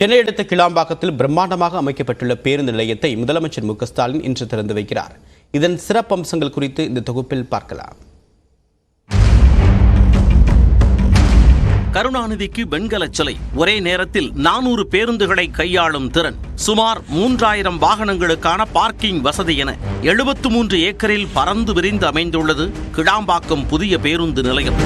சென்னை அடுத்த கிளாம்பாக்கத்தில் பிரம்மாண்டமாக அமைக்கப்பட்டுள்ள பேருந்து நிலையத்தை முதலமைச்சர் மு.க.ஸ்டாலின் இன்று திறந்து வைக்கிறார். இதன் சிறப்பம்சங்கள் குறித்து இந்த தொகுப்பில் பார்க்கலாம். கருணாநிதிக்கு வெண்கல சிலை, ஒரே நேரத்தில் 400 பேருந்துகளை கையாளும் திறன், சுமார் 3000 வாகனங்களுக்கான பார்க்கிங் வசதி என 73 ஏக்கரில் பறந்து விரிந்து அமைந்துள்ளது கிளாம்பாக்கம் புதிய பேருந்து நிலையம்.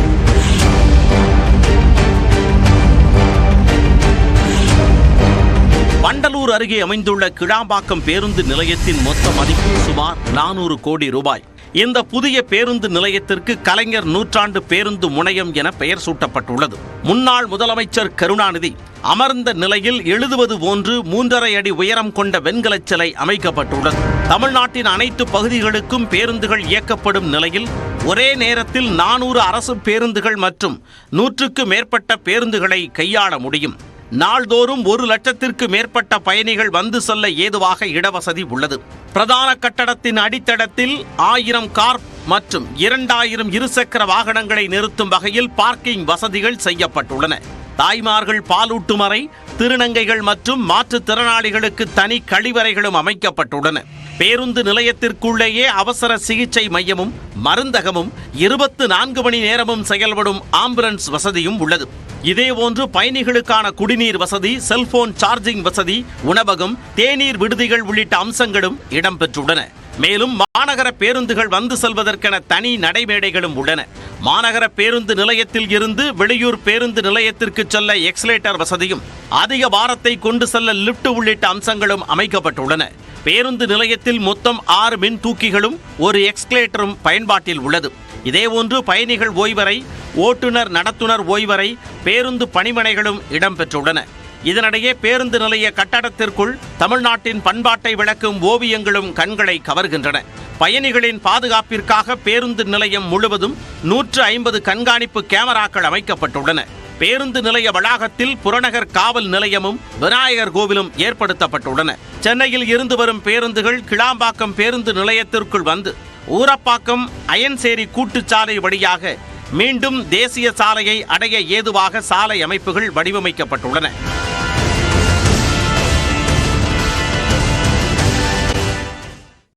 வண்டலூர் அருகே அமைந்துள்ள கிளாம்பாக்கம் பேருந்து நிலையத்தின் மொத்த மதிப்பு சுமார் 400 கோடி ரூபாய். இந்த புதிய பேருந்து நிலையத்திற்கு கலைஞர் நூற்றாண்டு பேருந்து முனையம் என பெயர் சூட்டப்பட்டுள்ளது. முன்னாள் முதலமைச்சர் கருணாநிதி அமர்ந்த நிலையில் எழுதுவது போன்று 3.5 அடி உயரம் கொண்ட வெண்கல சிலை அமைக்கப்பட்டுள்ளது. தமிழ்நாட்டின் அனைத்து பகுதிகளுக்கும் பேருந்துகள் இயக்கப்படும் நிலையில் ஒரே நேரத்தில் 400 அரசு பேருந்துகள் மற்றும் 100க்கு மேற்பட்ட பேருந்துகளை கையாள முடியும். நாள்தோறும் 1 லட்சத்திற்கு மேற்பட்ட பயணிகள் வந்து செல்ல ஏதுவாக இடவசதி உள்ளது. பிரதான கட்டடத்தின் அடித்தளத்தில் 1000 கார் மற்றும் 2000 இருசக்கர வாகனங்களை நிறுத்தும் வகையில் பார்க்கிங் வசதிகள் செய்யப்பட்டுள்ளன. தாய்மார்கள் பாலூட்டும் அறை, திருநங்கைகள் மற்றும் மாற்றுத்திறனாளிகளுக்கு தனி கழிவறைகளும் அமைக்கப்பட்டுள்ளன. பேருந்து நிலையத்திற்குள்ளேயே அவசர சிகிச்சை மையமும் மருந்தகமும் 24 மணி நேரமும் செயல்படும் ஆம்புலன்ஸ் வசதியும் உள்ளது. இதேபோன்று பயணிகளுக்கான குடிநீர் வசதி, செல்போன் சார்ஜிங் வசதி, உணவகம், தேநீர் விடுதிகள் உள்ளிட்ட அம்சங்களும் இடம்பெற்றுள்ளன. மேலும் மாநகர பேருந்துகள் வந்து செல்வதற்கென தனி நடைமேடைகளும் உள்ளன. மாநகர பேருந்து நிலையத்தில் இருந்து வெளியூர் பேருந்து நிலையத்திற்கு செல்ல எக்ஸலேட்டர் வசதியும், அதிக பாரத்தை கொண்டு செல்ல லிப்ட் உள்ளிட்ட அம்சங்களும் அமைக்கப்பட்டுள்ளன. பேருந்து நிலையத்தில் மொத்தம் 6 மின் தூக்கிகளும் 1 எக்ஸ்கலேட்டரும் பயன்பாட்டில் உள்ளது. இதேபோன்று பயணிகள் ஓய்வறை, ஓட்டுநர் நடத்துனர் ஓய்வறை, பேருந்து பணிமனைகளும் இடம்பெற்றுள்ளன. இதனிடையே பேருந்து நிலைய கட்டடத்திற்குள் தமிழ்நாட்டின் பண்பாட்டை விளக்கும் ஓவியங்களும் கண்களை கவர்கின்றன. பயணிகளின் பாதுகாப்பிற்காக பேருந்து நிலையம் முழுவதும் 150 கண்காணிப்பு கேமராக்கள் அமைக்கப்பட்டுள்ளன. பேருந்து நிலைய வளாகத்தில் புறநகர் காவல் நிலையமும் விநாயகர் கோவிலும் ஏற்படுத்தப்பட்டுள்ளன. சென்னையில் இருந்து வரும் பேருந்துகள் கிளாம்பாக்கம் பேருந்து நிலையத்திற்குள் வந்து ஊரப்பாக்கம் அயன்சேரி கூட்டுச்சாலை வழியாக மீண்டும் தேசிய சாலையை அடைய ஏதுவாக சாலை அமைப்புகள் வடிவமைக்கப்பட்டுள்ளன.